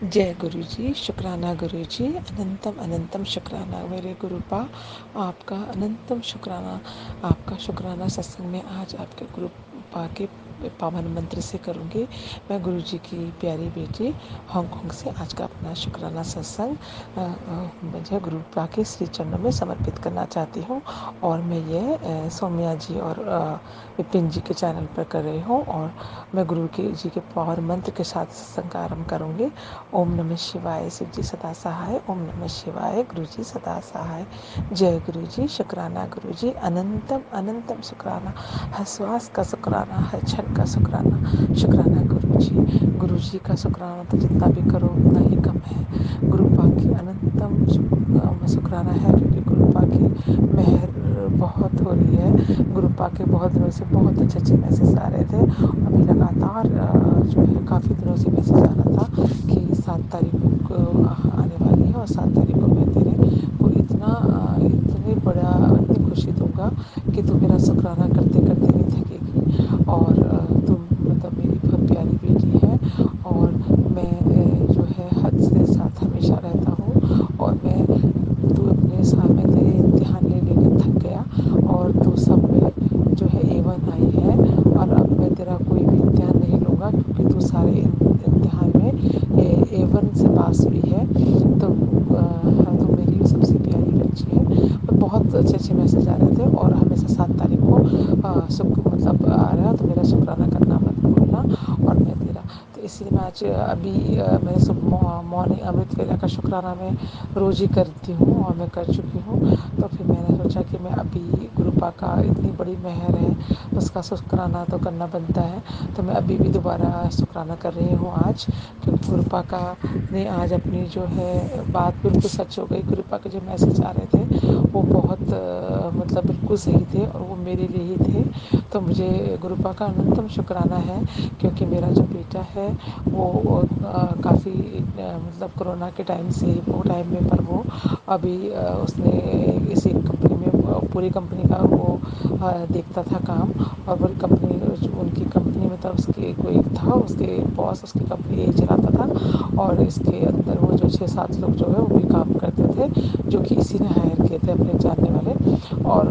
जय गुरु जी, शुक्राना गुरु जी, अनंतम अनंतम शुक्राना मेरे गुरुपा, आपका अनंतम शुक्राना। आपका शुक्राना सत्संग में आज आपके गुरुपा के पावन मंत्र से करूँगी। मैं गुरु जी की प्यारी बेटी हांगकांग से आज का अपना शुक्राना सत्संग मुझे गुरुपा के श्री चरणों में समर्पित करना चाहती हूँ। और मैं ये सौम्या जी और विपिन जी के चैनल पर कर रही हूँ। और मैं गुरु जी के पावन मंत्र के साथ सत्संग का आरम्भ करूँगी। ओम नमः शिवाय, शिव जी सदा सहाय। ओम नमः शिवाय, गुरु जी सदा सहाय। जय गुरु जी, शुक्राना गुरु जी, अनंतम अनंतम शुक्राना। हर श्वास का शुक्राना, हर क्षण का शुक्राना। शुक्राना गुरु जी का शुक्राना तो जितना भी करो उतना ही कम है। गुरुपा की अनंतम शुक्राना है, क्योंकि गुरुपा की मेहर बहुत हो रही है। गुरुपा के बहुत दिनों से बहुत अच्छे अच्छे मैसेज आ रहे थे। अभी लगातार जो है काफ़ी दिनों से मैसेज आ रहा था कि 7 तारीख को आने वाली है और 7 तारीख को मैं तेरे को इतनी खुशी दूंगा कि तू मेरा शुक्राना करते करते नहीं थकेगी। और तुम मतलब मेरी बहुत प्यारी बेटी है। और मैं जो है हद से साथ हमेशा रहता हूँ। और मैं तू अपने सामने तेरे इम्तिहान ले लेके थक गया और तू सब में जो है A1 आई है। और अब मैं तेरा कोई भी इम्तिहान नहीं लूँगा, क्योंकि तू सारे इम्तिहान में A1 से पास हुई है। तो तो मेरी सबसे प्यारी बच्ची है। और बहुत अच्छे अच्छे मैसेज आ रहे थे और हमेशा 7 तारीख को शुक्र मतलब आ रहा है, तो मेरा शुक्राना करना मत भूलना। और मैं तेरा तो इसलिए मैं आज अभी मैं मॉर्निंग अमृत वेला का शुक्राना मैं रोज़ ही करती हूँ और मैं कर चुकी हूँ। तो फिर मैंने सोचा कि मैं अभी गुरुपा का इतनी बड़ी मेहर है, उसका शुक्राना तो करना बनता है। तो मैं अभी भी दोबारा शुक्राना कर रही हूँ आज, क्योंकि गुरुपा का ने आज अपनी जो है बात बिल्कुल सच हो गई। गुरुपा के जो मैसेज आ रहे थे वो बहुत मतलब बिल्कुल सही थे और वो मेरे लिए ही थे। तो मुझे गुरुपा का अनंतम शुक्राना है, क्योंकि मेरा जो बेटा है वो काफ़ी मतलब कोरोना के टाइम से ही वो टाइम में पर वो अभी उसने इसी कंपनी में पूरी कंपनी का वो देखता था काम। और पूरी कंपनी उनकी कंपनी में तब उसके कोई था, उसके बॉस उसकी कंपनी यही चलाता था। और इसके अंदर वो जो 6-7 लोग जो है वो भी काम करते थे, जो कि इसी ने हायर किए थे अपने जानने वाले। और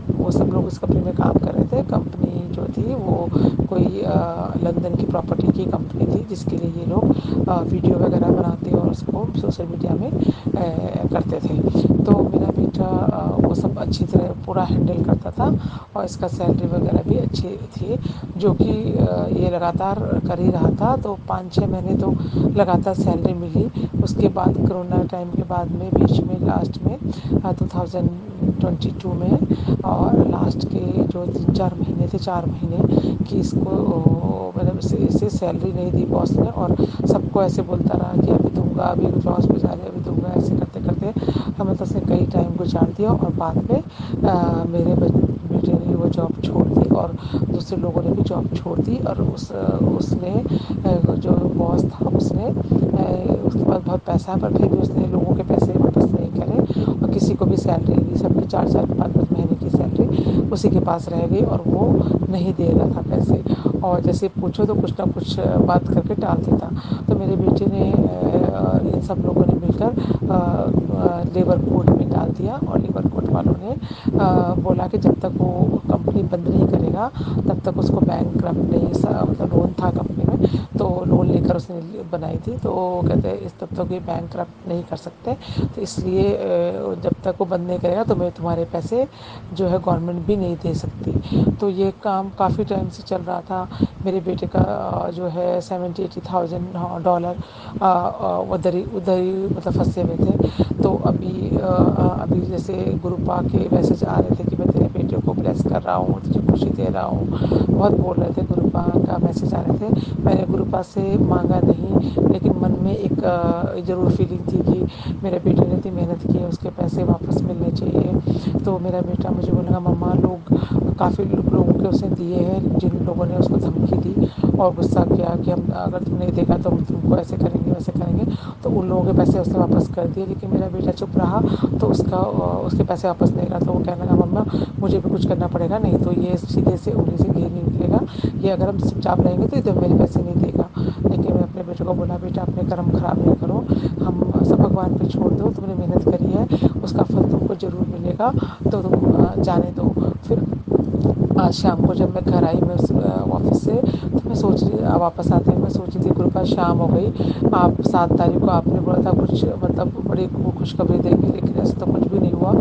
वो सब लोग इस कंपनी में काम कर रहे थे। कंपनी जो थी वो कोई लंदन की प्रॉपर्टी की कंपनी थी, जिसके लिए ये लोग वीडियो वगैरह बनाते और उसको सोशल मीडिया में करते थे। तो मेरा बेटा वो सब अच्छी तरह पूरा हैंडल करता था और इसका सैलरी वगैरह भी अच्छी थी, जो कि ये लगातार कर ही रहा था। तो 5-6 महीने तो लगातार सैलरी मिली। उसके बाद कोरोना टाइम के बाद में बीच में लास्ट में 2022 में और लास्ट के जो 3-4 महीने थे, 4 महीने कि इसको मतलब इसे सैलरी नहीं दी बॉस ने। और सबको ऐसे बोलता रहा कि अभी दूंगा, अभी जॉब पे जा रहे अभी दूंगा, ऐसे करते करते मतलब उसने कई टाइम गुजार दिया। और बाद में मेरे बेटे ने वो जॉब छोड़ दी और दूसरे लोगों ने भी जॉब छोड़ दी। और उसने जो बॉस था उसने उसके पास बहुत पैसा है, पर फिर भी उसने लोगों के पैसे वापस नहीं करे और किसी को भी सैलरी नहीं दी। सबकी 4-4 5-5 महीने की सैलरी उसी के पास रह गई और वो नहीं दे रहा था पैसे। और जैसे पूछो तो कुछ ना कुछ बात करके टाल देता। तो मेरे बेटे ने इन सब लोगों ने मिलकर लेबर कोर्ट में डाल दिया। और लेबर कोर्ट वालों ने बोला कि जब तक वो कंपनी बंद नहीं करेगा तब तक उसको बैंकक्रप्ट नहीं, मतलब लोन था कंपनी में तो लोन लेकर उसने बनाई थी। तो वो कहते हैं इस तब तक ये बैंकक्रप्ट नहीं कर सकते, तो इसलिए जब तक वो बंद नहीं करेगा तो मैं तुम्हारे पैसे जो है गवर्नमेंट भी नहीं दे सकती। तो ये काम काफ़ी टाइम से चल रहा था। मेरे बेटे का जो है $70,000 उधर ही मतलब फंसे हुए थे। तो अभी जैसे गुरुपा के मैसेज आ रहे थे कि मैं तेरे बेटे को ब्लेस कर रहा हूँ, तुझे खुशी दे रहा हूँ, बहुत बोल रहे थे। गुरुपा का मैसेज आ रहे थे। मैंने गुरुपा से मांगा नहीं, लेकिन मन में एक ज़रूर फीलिंग थी कि मेरे बेटे ने इतनी मेहनत की है, उसके पैसे वापस मिलने चाहिए। तो मेरा बेटा मुझे बोलेगा मम्मा लोग काफ़ी लोगों के उसने दिए हैं, जिन लोगों ने उसको धमकी दी और गुस्सा किया कि हम अगर तुम नहीं देगा तो हम तुमको ऐसे करेंगे वैसे करेंगे, तो उन लोगों के पैसे उसने वापस कर दिए। लेकिन मेरा बेटा चुप रहा, तो उसके पैसे वापस नहीं रहा। तो वो कहने लगा मम्मा मुझे भी कुछ करना पड़ेगा, नहीं तो ये सीधे से उंगली से घी नहीं निकलेगा, ये अगर हम चुपचाप रहेंगे तो इधर मेरे पैसे नहीं देगा। लेकिन मैं अपने गुरुजी को बोला बेटा अपने कर्म खराब नहीं करो, हम सब भगवान पे छोड़ दो, तुमने मेहनत करी है उसका फल तुमको ज़रूर मिलेगा, तो तुम जाने दो। फिर आज शाम को जब मैं घर आई, मैं ऑफिस से, तो मैं सोच रही वापस आते हुए मैं सोच रही थी गुरुपा शाम हो गई, आप 7 तारीख को आपने बोला था कुछ मतलब बड़ी खुशखबरी देंगे, लेकिन ऐसा तो कुछ भी नहीं हुआ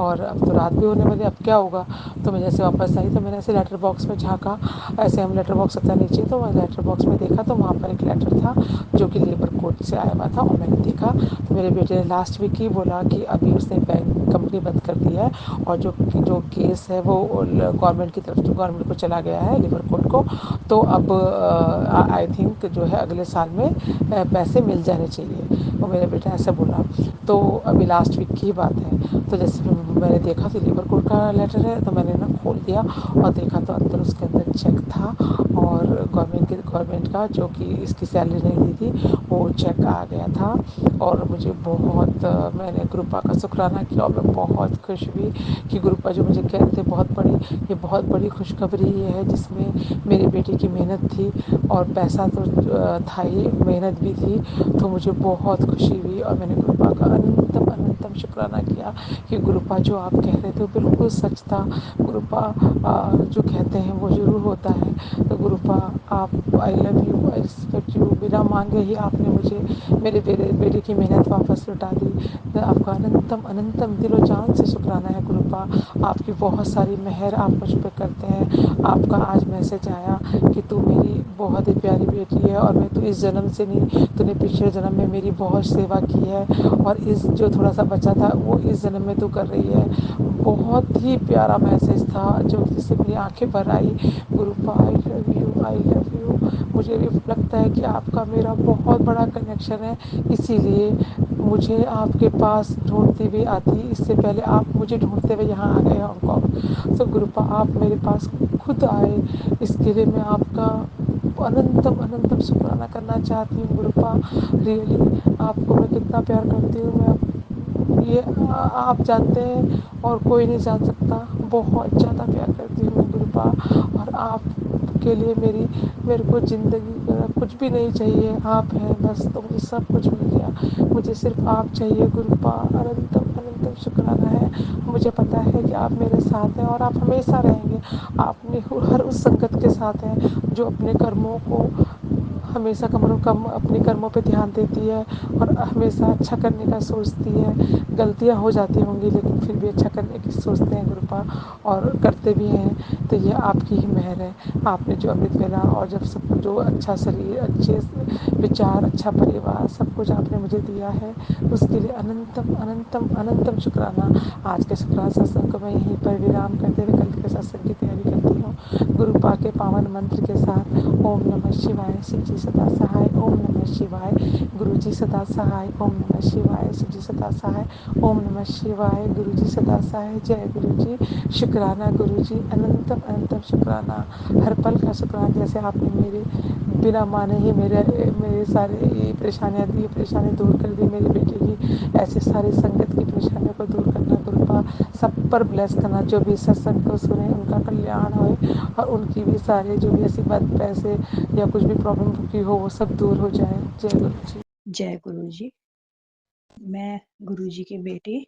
और अब तो रात भी होने वाली, अब क्या होगा। तो मैं जैसे वापस आई तो मैंने ऐसे लेटर बॉक्स में झाँका, ऐसे हम लेटर बॉक्स होता है नीचे, तो मैं लेटर बॉक्स में देखा तो वहाँ पर एक लेटर था जो कि लेबर कोर्ट से आया हुआ था, और मैंने देखा तो मेरे बेटे ने लास्ट वीक ही बोला कि अभी उसने बैंक कंपनी बंद कर दी है और जो जो केस है वो गवर्नमेंट की तरफ, जो गवर्नमेंट को चला गया है लेबर कोर्ट को, तो अब आई थिंक जो है अगले साल में पैसे मिल जाने चाहिए, वो मेरा बेटा ऐसा बोला। तो अभी लास्ट वीक की ही बात है। तो जैसे मैंने देखा तो लेबर कोड का लेटर है, तो मैंने ना खोल दिया और देखा तो अंदर उसके अंदर चेक था, और गवर्नमेंट का जो कि इसकी सैलरी नहीं दी थी वो चेक आ गया था। और मुझे बहुत मैंने गुरुपा का शुक्राना किया और मैं बहुत खुश हुई कि गुरुपा जो मुझे कह रहे थे बहुत बड़ी खुशखबरी ये है जिसमें मेरे बेटे की मेहनत थी, और पैसा तो था ही, मेहनत भी थी, तो मुझे बहुत खुशी हुई और मैंने गुरुपा का अनंतम अनंतम शुक्राना किया कि गुरुपा जो आप कह रहे थे वो बिल्कुल सच था। गुरुपा जो कहते हैं वो ज़रूर होता है। तो गुरुपा आप, आई love you, I respect you, बिना मांगे ही आपने मुझे मेरे बेटे की मेहनत वापस लौटा दी। मैं आपका अनंतम अनंतम दिलो जान से शुक्राना है गुरुपा, आपकी बहुत सारी मेहर आप मुझ पर करते हैं। आपका आज मैसेज आया कि तू मेरी बहुत ही प्यारी बेटी है और मैं, तू इस जन्म से नहीं, तूने पिछले जन्म में मेरी बहुत सेवा की है, और इस जो थोड़ा सा बचा था वो इस जन्म में तू कर रही है। बहुत ही प्यारा मैसेज था जो जिससे मेरी आंखें भर आई। गुरुपा I love you, I love you. मुझे भी लगता है कि आपका मेरा बहुत बड़ा कनेक्शन है, इसीलिए मुझे आपके पास ढूंढती हुई आती, इससे पहले आप मुझे ढूंढते हुए यहाँ आ गए हांगकॉन्ग। तो गुरुपा आप मेरे पास खुद आए, इसके लिए मैं आपका अनंतम अनंतम शुक्राना करना चाहती हूँ गुरुपा। रियली आपको मैं कितना प्यार करती हूँ, मैं ये आप जानते हैं और कोई नहीं जान सकता, बहुत ज़्यादा प्यार करती हूँ मैं गुरुपा। और आपके लिए मेरे को ज़िंदगी का कुछ भी नहीं चाहिए, आप हैं बस, तो मुझे सब कुछ मिल गया, मुझे सिर्फ आप चाहिए गुरुपा। अनंतम अनंतम शुक्राना है। मुझे पता है कि आप मेरे साथ हैं और आप हमेशा रहेंगे। आपने हर उस संगत के साथ हैं जो अपने कर्मों को हमेशा कम अपने कर्मों पे ध्यान देती है और हमेशा अच्छा करने का सोचती है। गलतियाँ हो जाती होंगी लेकिन फिर भी अच्छा करने की सोचते हैं गुरुपा, और करते भी हैं। तो ये आपकी ही मेहर है, आपने जो अमृत वेला और जब सब जो अच्छा शरीर, अच्छे विचार, अच्छा परिवार, सब कुछ आपने मुझे दिया है, उसके लिए अनंतम अनंतम अनंतम शुक्राना। आज के शुक्राना सत्संग को मैं यहीं पर विराम करते हुए कल के सत्संग की तैयारी करती हूँ गुरुपा के पावन मंत्र के साथ। ओम नमः शिवाय, शिव जी सदा सहाय। ओम नमः शिवाय, गुरु जी सदा सहाय। ओम नमः शिवाय, शिव जी सदा सहाय। ओम नमः शिवाय, गुरु जी सदा सहाय। जय गुरु जी। शुक्राना गुरु जी, अनंतम अनंतम शुक्राना, हर पल का शुक्राना। जैसे आपने मेरे बिना माने ही मेरे मेरे सारे ये परेशानियाँ दी, परेशानी दूर कर दी मेरे बेटे की, ऐसे सारी संगत की परेशानियों को दूर करना गुरुपा, सब पर ब्लेस करना, जो भी सत्संग को सुने उनका कल्याण हो और उनकी भी सारे जो भी ऐसी बात, पैसे या कुछ भी प्रॉब्लम की हो वो सब दूर हो जाए। जय गुरु जी। जय गुरु जी। मैं गुरु जी की बेटी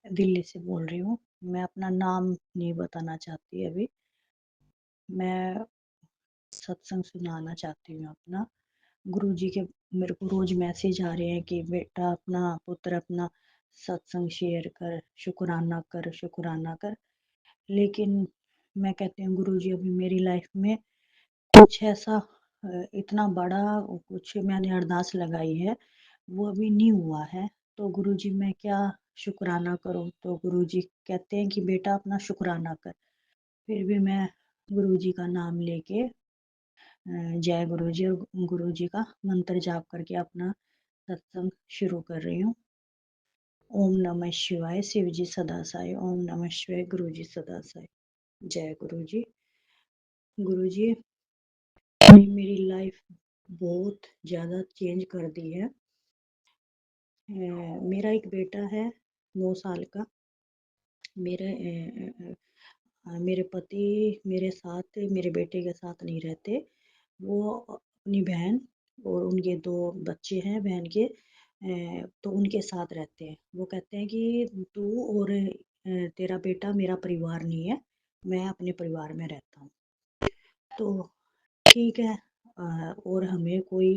दिल्ली से बोल रही हूँ। मैं अपना नाम नहीं बताना चाहती अभी। मैं सत्संग सुनाना चाहती हूँ अपना। गुरु जी के मेरे को रोज मैसेज आ रहे हैं कि बेटा अपना पुत्र अपना सत्संग शेयर कर, शुक्राना कर, शुक्राना कर। लेकिन मैं कहती हूँ गुरु जी अभी मेरी लाइफ में कुछ ऐसा इतना बड़ा कुछ मैंने अरदास लगाई है वो अभी नहीं हुआ है। तो गुरुजी मैं क्या शुक्राना करूं? तो गुरुजी कहते हैं कि बेटा अपना शुक्राना कर। फिर भी मैं गुरुजी का नाम लेके जय गुरुजी और गुरुजी का मंत्र जाप करके अपना सत्संग शुरू कर रही हूँ। ओम नमः शिवाय, शिव जी सदा साई। ओम नमः शिवाय, गुरु जी सदा साई। जय गुरु जी। गुरु जी ने मेरी लाइफ बहुत ज़्यादा चेंज कर दी है। मेरा एक बेटा है 9 साल का। मेरे मेरे पति मेरे साथ, मेरे बेटे के साथ नहीं रहते। वो अपनी बहन और उनके 2 बच्चे हैं बहन के, तो उनके साथ रहते हैं। वो कहते हैं कि तू और तेरा बेटा मेरा परिवार नहीं है, मैं अपने परिवार में रहता हूँ। तो ठीक है, और हमें कोई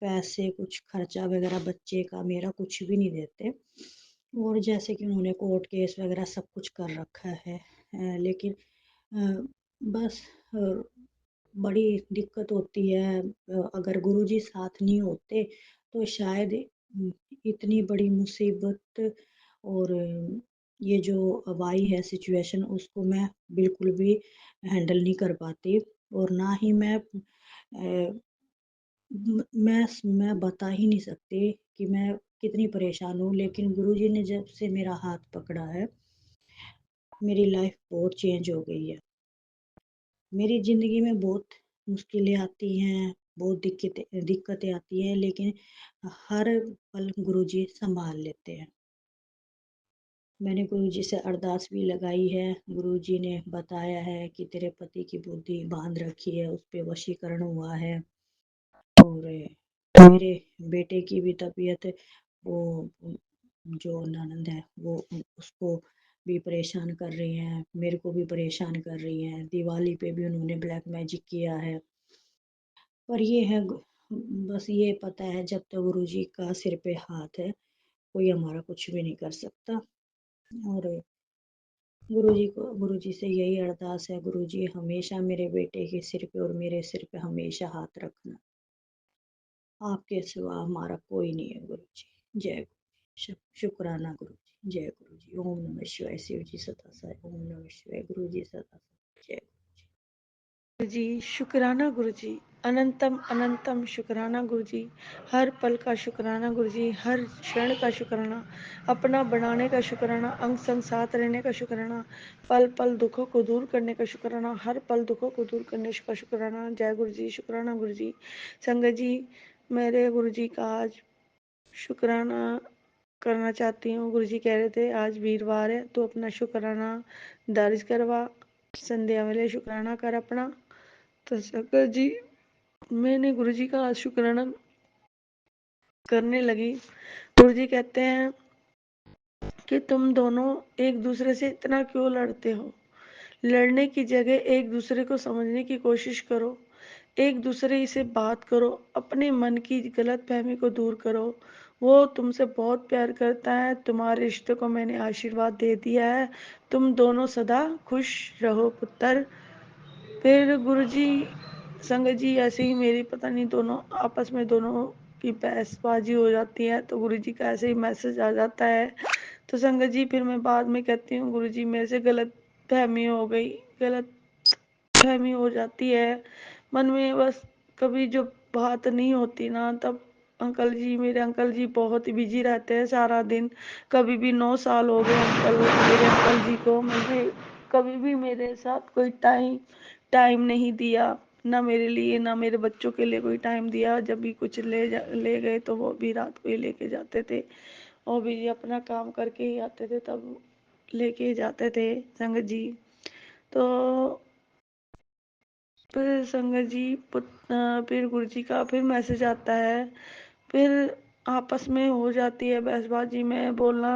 पैसे कुछ खर्चा वगैरह बच्चे का मेरा कुछ भी नहीं देते। और जैसे कि उन्होंने कोर्ट केस वगैरह सब कुछ कर रखा है, लेकिन अ, बस बड़ी दिक्कत होती है। अगर गुरुजी साथ नहीं होते तो शायद इतनी बड़ी मुसीबत और ये जो अब आई है सिचुएशन, उसको मैं बिल्कुल भी हैंडल नहीं कर पाती। और ना ही मैं बता ही नहीं सकती कि मैं कितनी परेशान हूँ। लेकिन गुरुजी ने जब से मेरा हाथ पकड़ा है, मेरी लाइफ बहुत चेंज हो गई है। मेरी ज़िंदगी में बहुत मुश्किलें आती हैं, बहुत दिक्कतें आती हैं, लेकिन हर पल गुरुजी सँभाल लेते हैं। मैंने गुरुजी से अरदास भी लगाई है। गुरुजी ने बताया है कि तेरे पति की बुद्धि बाँध रखी है, उस पे वशीकरण हुआ है। और मेरे बेटे की भी तबीयत, वो जो ननद है वो उसको भी परेशान कर रही हैं, मेरे को भी परेशान कर रही हैं। दिवाली पे भी उन्होंने ब्लैक मैजिक किया है। पर ये है, बस ये पता है जब तक गुरुजी का सिर पे हाथ है, कोई हमारा कुछ भी नहीं कर सकता। और गुरुजी से यही अरदास है, गुरुजी हमेशा मेरे बेटे के सिर पे और मेरे सिर पे हमेशा हाथ रखना। आपके सिवा हमारा कोई नहीं है गुरुजी। जय गुरु जी। शुक्राना गुरुजी। जय गुरुजी। ओम नमः शिवाय। शिव जी सदा साई। ओम नमः शिवाय। गुरुजी सदा साई। जय जी, शुक्राना गुरुजी। अनंतम अनंतम शुक्राना गुरुजी। हर पल का शुक्राना गुरुजी, हर क्षण का शुक्राना, अपना बनाने का शुक्राना, अंग संग साथ रहने का शुक्राना, पल पल दुखों को दूर करने का शुक्राना, हर पल दुखों को दूर करने का शुक्राना। जय गुरुजी। शुक्राना गुरुजी। संगत जी, मेरे गुरुजी का आज शुक्राना करना चाहती हूँ। गुरुजी कह रहे थे आज वीरवार है तो अपना शुक्राना दर्ज करवा, संध्या वाले शुक्राना कर अपना। तो शंकर जी, मैंने गुरुजी का आज शुक्राना करने लगी। गुरुजी कहते हैं कि तुम दोनों एक दूसरे से इतना क्यों लड़ते हो। लड़ने की जगह एक दूसरे को समझने की कोशिश करो, एक दूसरे से बात करो, अपने मन की गलत फहमी को दूर करो। वो तुमसे बहुत प्यार करता है, तुम्हारे रिश्ते को मैंने आशीर्वाद दे दिया है, तुम दोनों सदा खुश रहो पुत्र। फिर गुरुजी, संगत जी, ऐसे ही मेरी पता नहीं दोनों आपस में दोनों की बहसबाजी हो जाती है, तो गुरुजी का ऐसे ही मैसेज आ जाता है। तो संगत जी, फिर मैं बाद में कहती हूँ गुरुजी मेरे से गलत फहमी हो गई, गलत फहमी हो जाती है मन में। बस कभी जो बात नहीं होती ना, तब अंकल जी, मेरे अंकल जी बहुत ही बिजी रहते हैं सारा दिन। कभी भी 9 साल हो गए मेरे अंकल जी को, मुझे कभी भी मेरे साथ कोई टाइम नहीं दिया, ना मेरे लिए ना मेरे बच्चों के लिए कोई टाइम दिया। जब भी कुछ ले गए तो वो भी रात को ही लेके जाते थे, और भी अपना काम करके ही आते थे, तब लेके जाते थे संगत जी। तो फिर संगत जी, फिर गुरु जी का फिर मैसेज आता है, फिर आपस में हो जाती है बहसबाजी। में बोलना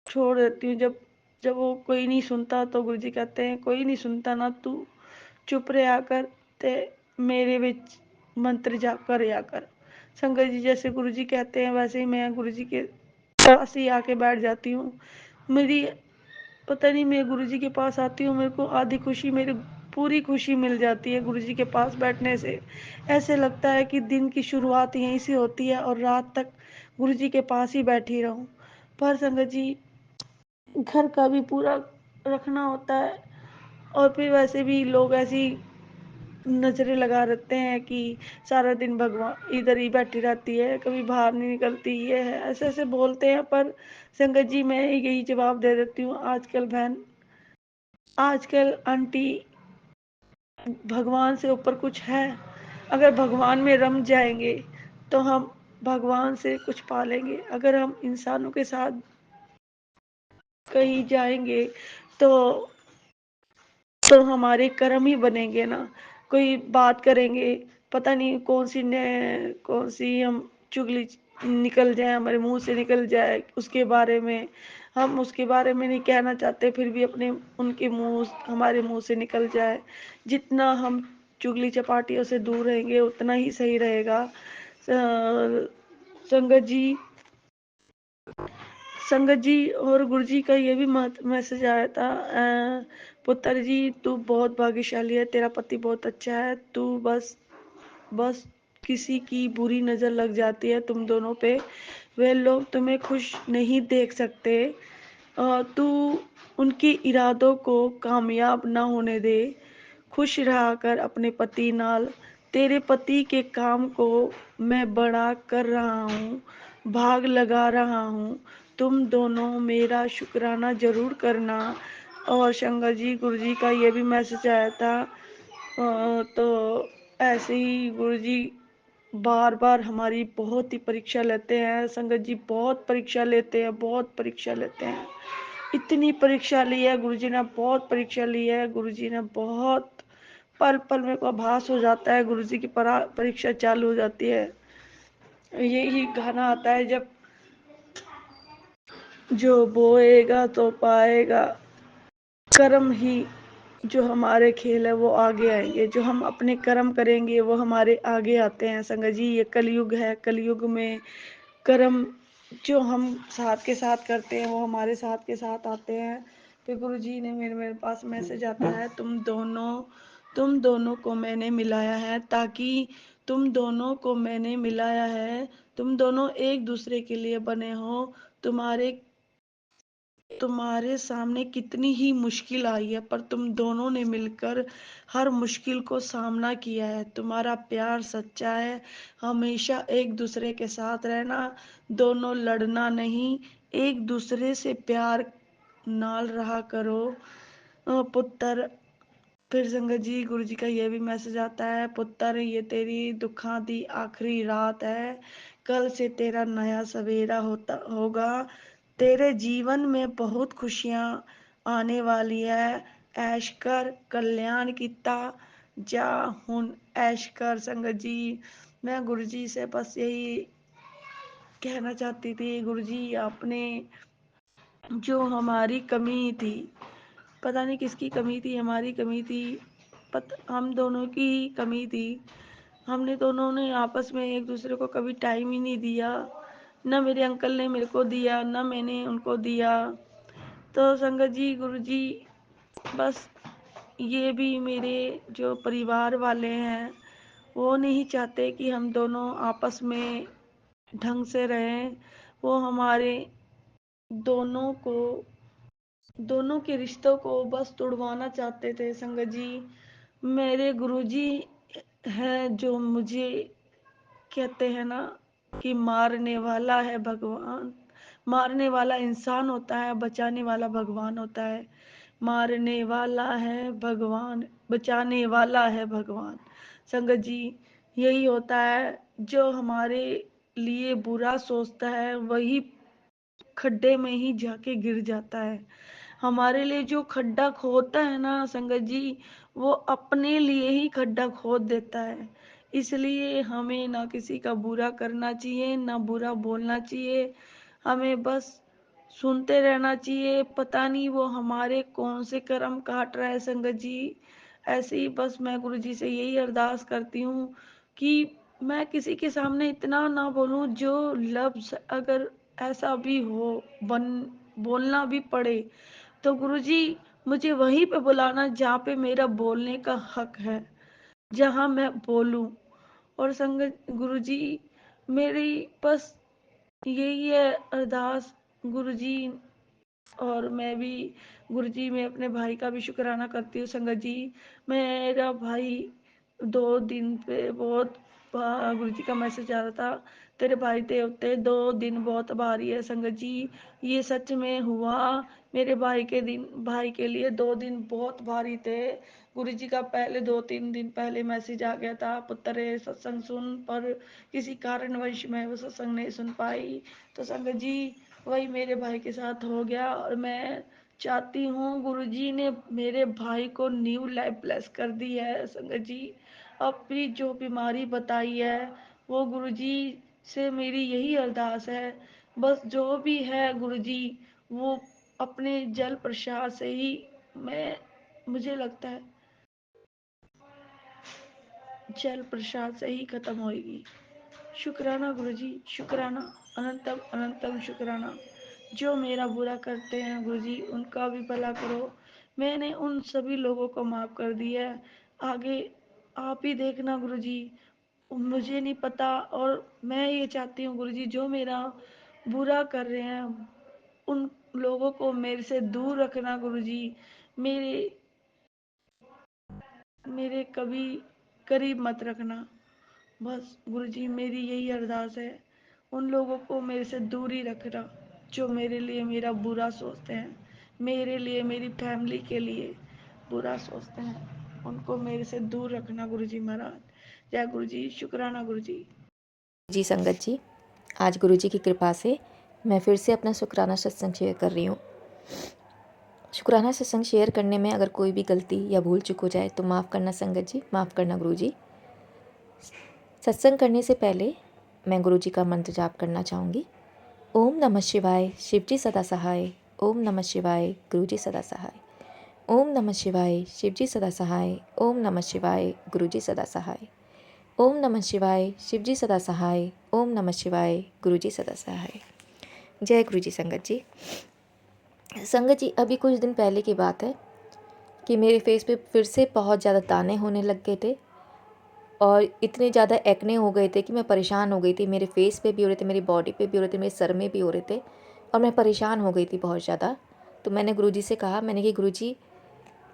छोड़ देती हूँ। जब जब वो कोई नहीं सुनता तो गुरु जी कहते हैं कोई नहीं सुनता ना, तू चुप रहा कर ते मेरे विच मंत्र जाप कर या कर। संगत जी, जैसे गुरु जी कहते हैं वैसे ही मैं गुरु जी के पास ही आके बैठ जाती हूँ। मेरी पता नहीं, मैं गुरु जी के पास आती हूँ, मेरे को आधी खुशी, मेरी पूरी खुशी मिल जाती है गुरु जी के पास बैठने से। ऐसे लगता है कि दिन की शुरुआत यहीं से होती है और रात तक गुरु जी के पास ही बैठी रहूं। पर संगत जी, घर का भी पूरा रखना होता है, और फिर वैसे भी लोग ऐसी नजरें लगा रहते हैं कि सारा दिन भगवान इधर ही बैठी रहती है, कभी बाहर नहीं निकलती, ये है ऐसे ऐसे बोलते हैं। पर संगत जी, मैं यही जवाब दे देती हूँ, आजकल बहन, आजकल आंटी, भगवान से ऊपर कुछ है? अगर भगवान में रम जाएंगे तो हम भगवान से कुछ पालेंगे। अगर हम इंसानों के साथ कहीं जाएंगे तो हमारे कर्म ही बनेंगे ना। कोई बात करेंगे पता नहीं कौन सी हम चुगली निकल जाए, हमारे मुंह से निकल जाए उसके बारे में। हम उसके बारे में नहीं कहना चाहते, फिर भी हमारे मुंह से निकल जाए। जितना हम चुगली चपाटियों से दूर रहेंगे उतना ही सही रहेगा। संगत जी संगत जी और गुरु जी का ये भी मैसेज आया था, पुत्र जी तू बहुत भाग्यशाली है, तेरा पति बहुत अच्छा है, तू बस किसी की बुरी नजर लग जाती है तुम दोनों पे, वे लोग तुम्हें खुश नहीं देख सकते। तू उनके इरादों को कामयाब ना होने दे, खुश रहा कर अपने पति नाल। तेरे पति के काम को मैं बड़ा कर रहा हूँ, भाग लगा रहा हूँ, तुम दोनों मेरा शुक्राना जरूर करना। और शंकर जी गुरु जी का ये भी मैसेज आया था। तो ऐसे ही गुरु जी बार बार हमारी बहुत ही परीक्षा लेते हैं। संगत जी बहुत परीक्षा लेते हैं, बहुत परीक्षा लेते हैं। इतनी परीक्षा ली है गुरुजी ने, बहुत परीक्षा ली है गुरुजी ने, बहुत पल पल में को आभास हो जाता है गुरुजी की परीक्षा चालू हो जाती है। यही गाना आता है, जब जो बोएगा तो पाएगा, कर्म ही जो हमारे खेल है वो आगे आएंगे, जो हम अपने कर्म करेंगे वो हमारे आगे आते हैं। संगत जी ये कलयुग है, कलयुग में कर्म जो हम साथ के साथ करते हैं वो हमारे साथ के साथ आते हैं। फिर गुरु जी ने मेरे पास मैसेज आता है, तुम दोनों को मैंने मिलाया है, तुम दोनों एक दूसरे के लिए बने हो। तुम्हारे तुम्हारे सामने कितनी ही मुश्किल आई है, पर तुम दोनों ने मिलकर हर मुश्किल को सामना किया है। तुम्हारा प्यार सच्चा है, हमेशा एक दूसरे के साथ रहना, दोनों लड़ना नहीं, एक दूसरे से प्यार नाल रहा करो। पुत्र फिर संगत जी गुरु जी का ये भी मैसेज आता है, पुत्र ये तेरी दुखा दी आखिरी रात है, कल से तेरा नया सवेरा होगा, तेरे जीवन में बहुत खुशियां आने वाली है, ऐश कर कल्याण किता जा हुन ऐश कर। संगत जी मैं गुरु जी से बस यही कहना चाहती थी, गुरु जी आपने जो हमारी कमी थी, पता नहीं किसकी कमी थी, हमारी कमी थी, हम दोनों की ही कमी थी। हमने दोनों ने आपस में एक दूसरे को कभी टाइम ही नहीं दिया, न मेरे अंकल ने मेरे को दिया न मैंने उनको दिया। तो संगत जी गुरु जी बस ये भी मेरे जो परिवार वाले हैं वो नहीं चाहते कि हम दोनों आपस में ढंग से रहें। वो हमारे दोनों को दोनों के रिश्तों को बस तुड़वाना चाहते थे। संगत जी मेरे गुरुजी हैं जो मुझे कहते हैं ना कि मारने वाला है भगवान, मारने वाला इंसान होता है, बचाने वाला भगवान होता है। मारने वाला है भगवान, बचाने वाला है भगवान। संगत जी यही होता है, जो हमारे लिए बुरा सोचता है वही खड्डे में ही जाके गिर जाता है। हमारे लिए जो खड्डा खोदता है ना संगत जी, वो अपने लिए ही खड्डा खोद देता है। इसलिए हमें ना किसी का बुरा करना चाहिए, ना बुरा बोलना चाहिए, हमें बस सुनते रहना चाहिए। पता नहीं वो हमारे कौन से कर्म काट रहा है संगत जी। ऐसे ही बस मैं गुरु जी से यही अरदास करती हूँ कि मैं किसी के सामने इतना ना बोलूं, जो लफ्ज अगर ऐसा भी हो बन बोलना भी पड़े तो गुरुजी मुझे वहीं पे बुलाना जहाँ पे मेरा बोलने का हक है, जहाँ मैं बोलूं। और संगत गुरुजी मेरी बस यही है अरदास गुरुजी। और मैं भी गुरुजी मैं अपने भाई का भी शुक्राना करती हूँ संगत जी। मेरा भाई 2 दिन पे बहुत गुरुजी का मैसेज आ रहा था, तेरे भाई थे होते 2 दिन बहुत भारी है संगत जी। ये सच में हुआ, मेरे भाई के लिए 2 दिन बहुत भारी थे। गुरु जी का पहले 2-3 दिन पहले मैसेज आ गया था, पुत्र सत्संग सुन, पर किसी कारणवश मैं वो सत्संग नहीं सुन पाई। तो संगत जी वही मेरे भाई के साथ हो गया, और मैं चाहती हूँ गुरु जी ने मेरे भाई को न्यू लाइफ ब्लेस कर दी है संगत जी। अपनी जो बीमारी बताई है वो गुरुजी से मेरी यही अरदास है, बस जो भी है गुरुजी वो अपने जल प्रसाद से ही मुझे लगता है जल प्रसाद से ही खत्म होएगी। शुक्राना गुरुजी, शुक्राना, अनंतम अनंतम शुक्राना। जो मेरा बुरा करते हैं गुरुजी उनका भी भला करो। मैंने उन सभी लोगों को माफ कर दिया है, आगे आप ही देखना गुरुजी। मुझे नहीं पता और मैं ये चाहती हूँ गुरुजी जो मेरा बुरा कर रहे हैं उन लोगों को मेरे से दूर रखना गुरुजी। मेरे मेरे कभी करीब मत रखना, बस गुरुजी मेरी यही अरदास है। उन लोगों को मेरे से दूर ही रखना जो मेरे लिए मेरा बुरा सोचते हैं, मेरे लिए मेरी फैमिली के लिए बुरा सोचते हैं, उनको मेरे से दूर रखना गुरुजी महाराज। जय गुरुजी, शुक्राना गुरुजी। जी संगत जी, आज गुरुजी की कृपा से मैं फिर से अपना शुक्राना सत्संग शेयर कर रही हूँ। शुक्राना सत्संग शेयर करने में अगर कोई भी गलती या भूल चूक हो जाए तो माफ़ करना संगत जी, माफ़ करना गुरुजी। सत्संग करने से पहले मैं गुरुजी का मंत्र जाप करना चाहूँगी। ओम नमः शिवाय, शिवजी सदा सहाय। ओम नमः शिवाय, गुरुजी सदा सहाय। ओम नमः शिवाय, शिवजी सदा सहाय। ओम नमः शिवाय, गुरुजी सदा सहाय। ओम नमः शिवाय, शिवजी सदा सहाय। ओम नमः शिवाय, गुरुजी सदा सहाय। जय गुरुजी संगत जी। संगत जी, अभी कुछ दिन पहले की बात है कि मेरे फेस पे फिर से बहुत ज़्यादा दाने होने लग गए थे और इतने ज़्यादा एक्ने हो गए थे कि मैं परेशान हो गई थी। मेरे फेस पे भी हो रहे थे, मेरी बॉडी पे भी हो रहे थे, मेरे सर में भी हो रहे थे और मैं परेशान हो गई थी बहुत ज़्यादा। तो मैंने गुरुजी से कहा, मैंने कि गुरुजी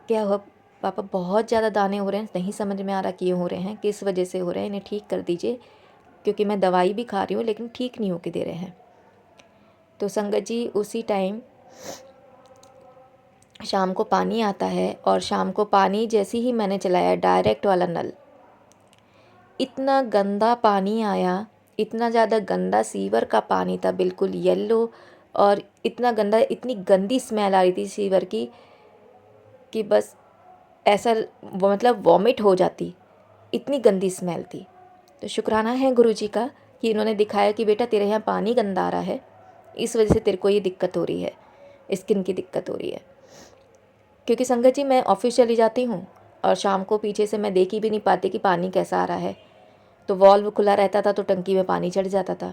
क्या हुआ पापा, बहुत ज़्यादा दाने हो रहे हैं, नहीं समझ में आ रहा क्यों हो रहे हैं, किस वजह से हो रहे हैं, इन्हें ठीक कर दीजिए, क्योंकि मैं दवाई भी खा रही हूँ लेकिन ठीक नहीं होके दे रहे हैं। तो संगत जी उसी टाइम शाम को पानी आता है और शाम को पानी जैसे ही मैंने चलाया डायरेक्ट वाला नल, इतना गंदा पानी आया, इतना ज़्यादा गंदा सीवर का पानी था, बिल्कुल येलो, और इतना गंदा, इतनी गंदी स्मेल आ रही थी सीवर की कि बस ऐसा मतलब वॉमिट हो जाती, इतनी गंदी स्मेल थी। तो शुक्राना है गुरुजी का कि इन्होंने दिखाया कि बेटा तेरे यहाँ पानी गंदा आ रहा है, इस वजह से तेरे को ये दिक्कत हो रही है, स्किन की दिक्कत हो रही है। क्योंकि संगत जी मैं ऑफिस चली जाती हूँ और शाम को पीछे से मैं देख ही भी नहीं पाती कि पानी कैसा आ रहा है, तो वॉल्व खुला रहता था तो टंकी में पानी चढ़ जाता था।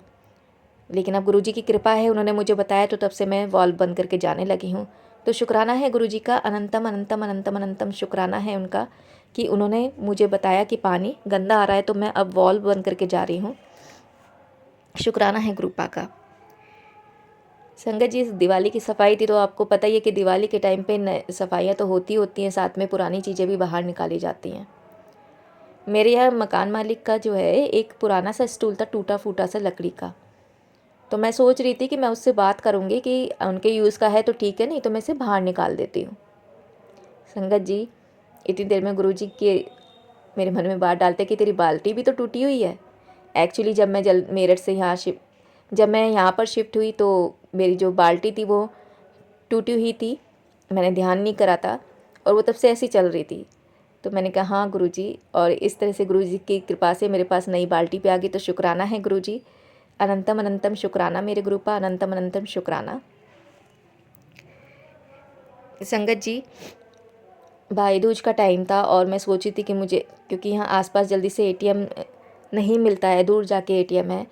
लेकिन अब गुरुजी की कृपा है, उन्होंने मुझे बताया तो तब से मैं वॉल्व बंद करके जाने लगी हूँ। तो शुक्राना है गुरुजी का, अनंतम अनंतम अनंतम अनंतम शुक्राना है उनका कि उन्होंने मुझे बताया कि पानी गंदा आ रहा है, तो मैं अब वॉल्व बंद करके जा रही हूँ। शुक्राना है गुरुपा का। संगत जी दिवाली की सफाई थी, तो आपको पता ही है कि दिवाली के टाइम पे सफाइयाँ तो होती हैं, साथ में पुरानी चीज़ें भी बाहर निकाली जाती हैं। मेरे यहाँ मकान मालिक का जो है एक पुराना सा स्टूल था, टूटा फूटा सा लकड़ी का, तो मैं सोच रही थी कि मैं उससे बात करूँगी कि उनके यूज़ का है तो ठीक है, नहीं तो मैं इसे बाहर निकाल देती हूँ। संगत जी इतनी देर में गुरुजी के मेरे मन में बात डालते कि तेरी बाल्टी भी तो टूटी हुई है। एक्चुअली जब मैं मेरठ से जब मैं यहाँ पर शिफ्ट हुई तो मेरी जो बाल्टी थी वो टूटी हुई थी, मैंने ध्यान नहीं करा था और वो तब से ऐसी चल रही थी। तो मैंने कहा हाँ गुरुजी, और इस तरह से गुरुजी की कृपा से मेरे पास नई बाल्टी पे आ गई। तो शुक्राना है गुरुजी, अनंतम अनंतम शुक्राना मेरे गुरु का, अनंतम अनंतम शुक्राना। संगत जी भाई दूज का टाइम था और मैं सोची थी कि मुझे, क्योंकि यहाँ आसपास जल्दी से एटीएम नहीं मिलता है, दूर जाके एटीएम है,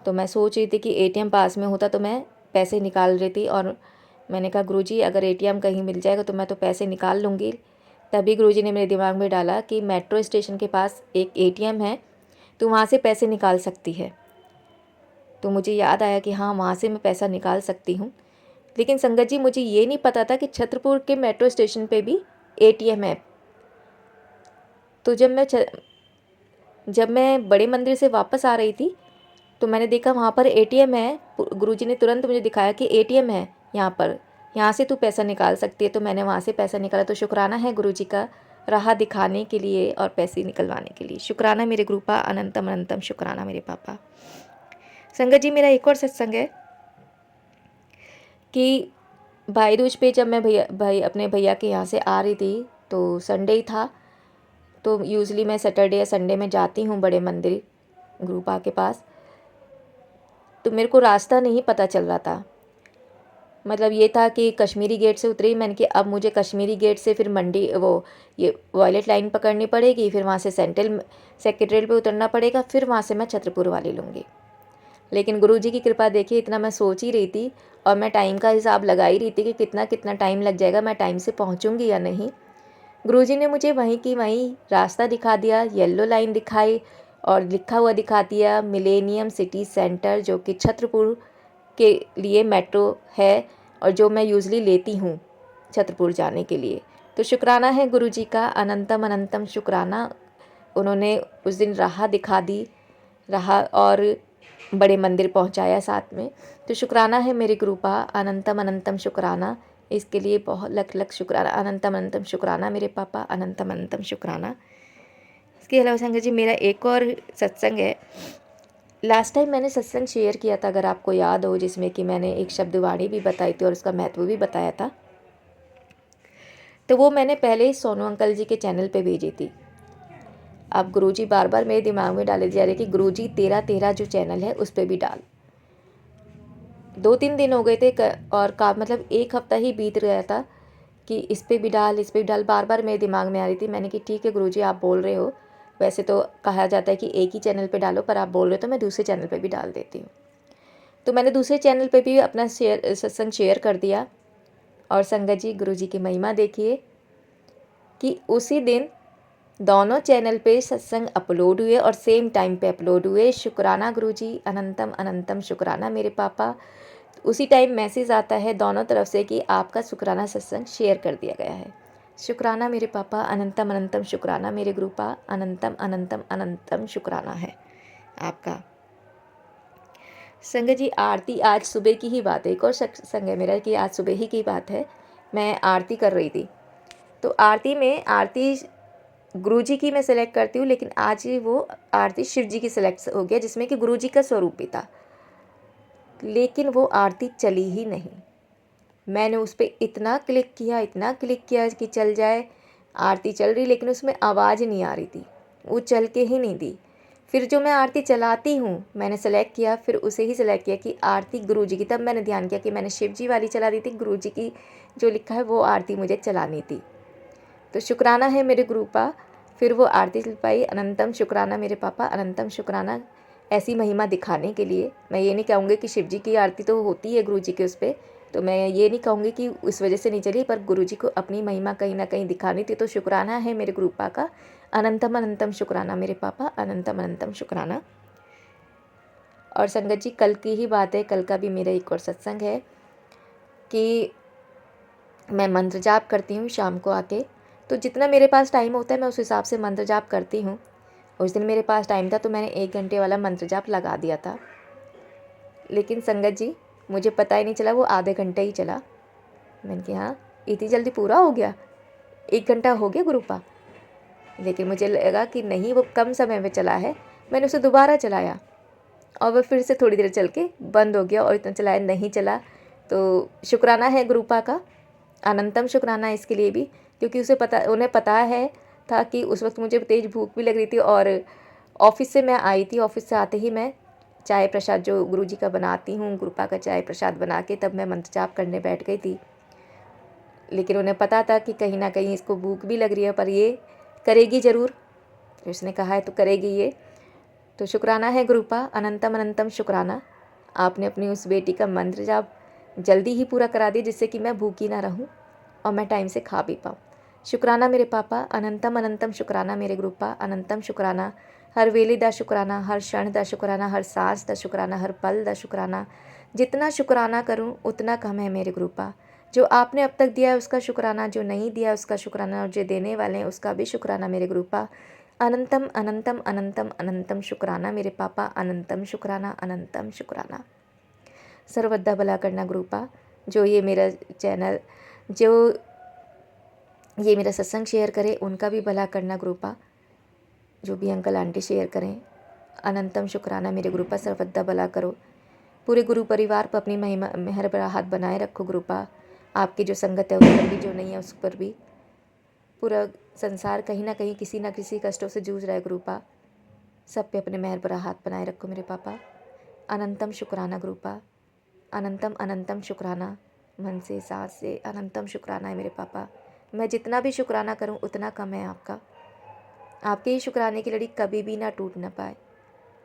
तो मैं सोच रही थी कि एटीएम पास में होता तो मैं पैसे निकाल रही थी। और मैंने कहा गुरुजी अगर एटीएम कहीं मिल जाएगा तो मैं तो पैसे निकाल लूँगी। तभी गुरुजी ने मेरे दिमाग में डाला कि मेट्रो स्टेशन के पास एक एटीएम है, तो वहाँ से पैसे निकाल सकती है। तो मुझे याद आया कि हाँ वहाँ से मैं पैसा निकाल सकती हूँ। लेकिन संगत जी मुझे ये नहीं पता था कि छतरपुर के मेट्रो स्टेशन पे भी एटीएम है। तो जब मैं बड़े मंदिर से वापस आ रही थी तो मैंने देखा वहाँ पर एटीएम है। गुरुजी ने तुरंत मुझे दिखाया कि एटीएम है यहाँ पर, यहाँ से तू पैसा निकाल सकती है। तो मैंने वहाँ से पैसा निकाला। तो शुक्राना है गुरुजी का राह दिखाने के लिए और पैसे निकलवाने के लिए। शुक्राना मेरे गुरु पा, अनंतम अनंतम शुक्राना मेरे पापा। संगत जी मेरा एक और सत्संग है कि भाई दूज पे जब मैं अपने भैया के यहाँ से आ रही थी तो संडे ही था, तो यूज़ुअली मैं सैटरडे या संडे में जाती हूँ बड़े मंदिर गुरुपा के पास। तो मेरे को रास्ता नहीं पता चल रहा था। मतलब ये था कि कश्मीरी गेट से उतरी मैंने कि अब मुझे कश्मीरी गेट से फिर मंडी ये वॉयलेट लाइन पकड़नी पड़ेगी, फिर वहाँ से सेंट्रल सेक्रेटरीट पे उतरना पड़ेगा, फिर वहाँ से मैं छत्रपुर वाली लूँगी। लेकिन गुरुजी की कृपा देखिए, इतना मैं सोच ही रही थी और मैं टाइम का हिसाब लगा ही रही थी कि कितना कितना टाइम लग जाएगा, मैं टाइम से पहुँचूँगी या नहीं। गुरुजी ने मुझे वहीं की वहीं रास्ता दिखा दिया, येलो लाइन दिखाई और लिखा हुआ दिखा दिया मिलेनियम सिटी सेंटर, जो कि छत्रपुर के लिए मेट्रो है और जो मैं यूज़ुअली लेती हूँ छत्रपुर जाने के लिए। तो शुक्राना है गुरुजी का, अनंतम अनंतम शुक्राना। उन्होंने उस दिन राह दिखा दी, राह और बड़े मंदिर पहुँचाया साथ में। तो शुक्राना है मेरी कृपा, अनंतम अनंतम शुक्राना। इसके लिए बहुत लख लख शुक्राना, अनंतम अनंतम शुक्राना मेरे पापा, अनंतम अनंतम शुक्राना। इसके अलावा संगत जी मेरा एक और सत्संग है। लास्ट टाइम मैंने सत्संग शेयर किया था, अगर आपको याद हो, जिसमें कि मैंने एक शब्दवाणी भी बताई थी और उसका महत्व भी बताया था। तो वो मैंने पहले ही सोनू अंकल जी के चैनल पे भेजी थी। अब गुरुजी बार बार मेरे दिमाग में डाले जा रहे कि गुरुजी 13 जो चैनल है उस पर भी डाल। 2-3 दिन हो गए थे और मतलब एक हफ्ता ही बीत गया था कि इस पर भी डाल, इस पर भी डाल, बार बार मेरे दिमाग में आ रही थी। मैंने कि ठीक है गुरुजी, आप बोल रहे हो, वैसे तो कहा जाता है कि एक ही चैनल पे डालो, पर आप बोल रहे हो तो मैं दूसरे चैनल पे भी डाल देती हूँ। तो मैंने दूसरे चैनल पे भी अपना सत्संग शेयर कर दिया। और संगत जी गुरुजी की महिमा देखिए कि उसी दिन दोनों चैनल पे सत्संग अपलोड हुए और सेम टाइम पे अपलोड हुए। शुक्राना गुरुजी, अनंतम अनंतम शुक्राना मेरे पापा। उसी टाइम मैसेज आता है दोनों तरफ से कि आपका शुक्राना सत्संग शेयर कर दिया गया है। शुक्राना मेरे पापा, अनंतम अनंतम शुक्राना मेरे गुरुपा, अनंतम अनंतम अनंतम शुक्राना है आपका। संगत जी आरती आज सुबह की ही बात है, एक और संग है मेरा कि आज सुबह ही की बात है। मैं आरती कर रही थी, तो आरती में आरती गुरुजी की मैं सेलेक्ट करती हूँ, लेकिन आज वो आरती शिव जी की सेलेक्ट हो गया, जिसमें कि गुरुजी का स्वरूप भी था, लेकिन वो आरती चली ही नहीं। मैंने उस पर इतना क्लिक किया कि चल जाए, आरती चल रही, लेकिन उसमें आवाज़ नहीं आ रही थी, वो चल के ही नहीं दी। फिर जो मैं आरती चलाती हूँ मैंने सेलेक्ट किया, फिर उसे ही सेलेक्ट किया कि आरती गुरुजी की। तब मैंने ध्यान किया कि मैंने शिव जी वाली चला दी थी, गुरुजी की जो लिखा है वो आरती मुझे चलानी थी। तो शुक्राना है मेरे गुरुपा, फिर वो आरती चल पाई। अनंतम शुक्राना मेरे पापा, अनंतम शुक्राना ऐसी महिमा दिखाने के लिए। मैं ये नहीं कहूँगी कि शिव जी की आरती तो होती है गुरु जी के उस पर, तो मैं ये नहीं कहूँगी कि उस वजह से नहीं चली, पर गुरु जी को अपनी महिमा कहीं ना कहीं दिखानी थी। तो शुक्राना है मेरे गुरुपा का, अनंतम अनंतम शुक्राना मेरे पापा, अनंतम अनंतम शुक्राना। और संगत जी कल की ही बात है, कल का भी मेरा एक और सत्संग है कि मैं मंत्र जाप करती हूँ शाम को आके। तो जितना मेरे पास टाइम होता है मैं उस हिसाब से मंत्र जाप करती हूँ। उस दिन मेरे पास टाइम था तो मैंने 1 घंटे वाला मंत्र जाप लगा दिया था, लेकिन संगत जी मुझे पता ही नहीं चला, वो आधे घंटे ही चला। मैंने कहा हाँ इतनी जल्दी पूरा हो गया, 1 घंटा हो गया गुरुपा। लेकिन मुझे लगा कि नहीं, वो कम समय में चला है। मैंने उसे दोबारा चलाया और वह फिर से थोड़ी देर चल के बंद हो गया और इतना चलाया नहीं चला। तो शुक्राना है गुरुपा का, अनंतम शुक्राना इसके लिए भी, क्योंकि उन्हें पता है था कि उस वक्त मुझे तेज़ भूख भी लग रही थी और ऑफिस से मैं आई थी। ऑफिस से आते ही मैं चाय प्रसाद जो गुरुजी का बनाती हूँ, गुरुपा का चाय प्रसाद बना के तब मैं मंत्र जाप करने बैठ गई थी। लेकिन उन्हें पता था कि कहीं ना कहीं इसको भूख भी लग रही है, पर ये करेगी ज़रूर, उसने कहा है तो करेगी ये। तो शुक्राना है गुरुपा, अनंतम अनंतम शुक्राना। आपने अपनी उस बेटी का मंत्र जाप जल्दी ही पूरा करा दिया, जिससे कि मैं भूखी ना रहूं और मैं टाइम से खा भी पाऊँ। शुक्राना मेरे पापा, अनंतम अनंतम शुक्राना मेरे गुरुपा, अनंतम शुक्राना। हर वेले दा शुक्राना, हर क्षण दा शुक्राना, हर सांस दा शुक्राना, हर पल दा शुक्राना। जितना शुक्राना करूं उतना कम है मेरे गुरुपा। जो आपने अब तक दिया है उसका शुक्राना, जो नहीं दिया उसका शुक्राना, और जो देने वाले हैं उसका भी शुक्राना मेरे गुरुपा। अनंतम अनंतम अनंतम अनंतम शुक्राना मेरे पापा, अनंतम शुक्राना, अनंतम शुक्राना। सर्वदा भला करना गुरुपा। जो ये मेरा चैनल, जो ये मेरा सत्संग शेयर करे उनका भी भला करना गुरुपा। जो भी अंकल आंटी शेयर करें, अनंतम शुक्राना मेरे गुरुपा, सर्वदा भला करो। पूरे गुरु परिवार पर अपनी महिमा मेहर भरा हाथ बनाए रखो गुरुपा। आपकी जो संगत है उस पर भी, जो नहीं है उस पर भी पूरा संसार कहीं ना कहीं किसी न किसी कष्टों से जूझ रहा है गुरुपा, सब पे अपने मेहर भरा हाथ बनाए रखो मेरे पापा। अनंतम शुक्राना गुरुपा, अनंतम अनंतम शुक्राना, मन से सांस से अनंतम शुक्राना है मेरे पापा। मैं जितना भी शुक्राना करूं उतना कम है आपका। आपके ही शुक्राने की लड़ी कभी भी ना टूट ना पाए,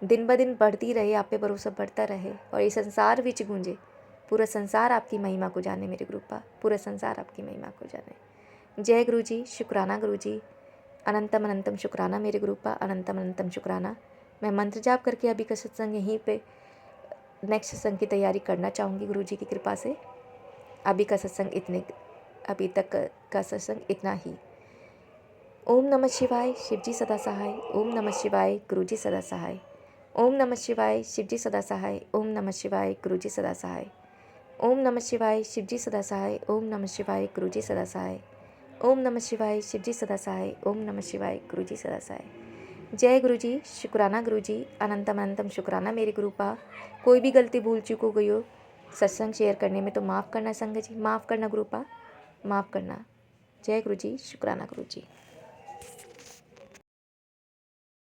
दिन ब दिन बढ़ती रहे, आप पे भरोसा बढ़ता रहे और ये संसार विच गूंजे, पूरा संसार आपकी महिमा को जाने मेरे गुरुपा, पूरा संसार आपकी महिमा को जाने। जय गुरु जी, शुक्राना गुरु जी, अनंतम अनंतम शुक्राना मेरे गुरुपा, अनंतम अनंतम शुक्राना। मैं मंत्र जाप करके अभी का सत्संग यहीं पे नेक्स्ट सत्संग की तैयारी करना चाहूँगी गुरु जी की कृपा से। अभी का सत्संग अभी तक का सत्संग इतना ही। ओम नमः शिवाय, शिवजी सदा सहाय। ओम नमः शिवाय, गुरुजी सदा सहाय। ओम नमः शिवाय, शिवजी सदा सहाय। ओम नमः शिवाय, गुरुजी सदा सहाय। ओम नमः शिवाय, शिवजी सदा सहाय। ओम नमः शिवाय, गुरुजी सदा सहाय। ओम नमः शिवाय, शिवजी सदा सहाय। ओम नमः शिवाय, गुरुजी सदा सहाय। जय गुरु जी, शुक्राना गुरु जी, अनंतम अनंतम शुक्राना मेरे गुरुपा। कोई भी गलती भूल चूक हो गई हो सत्संग शेयर करने में तो माफ़ करना संग जी, माफ़ करना गुरुपा, माफ़ करना। जय गुरु जी, शुक्राना गुरु जी।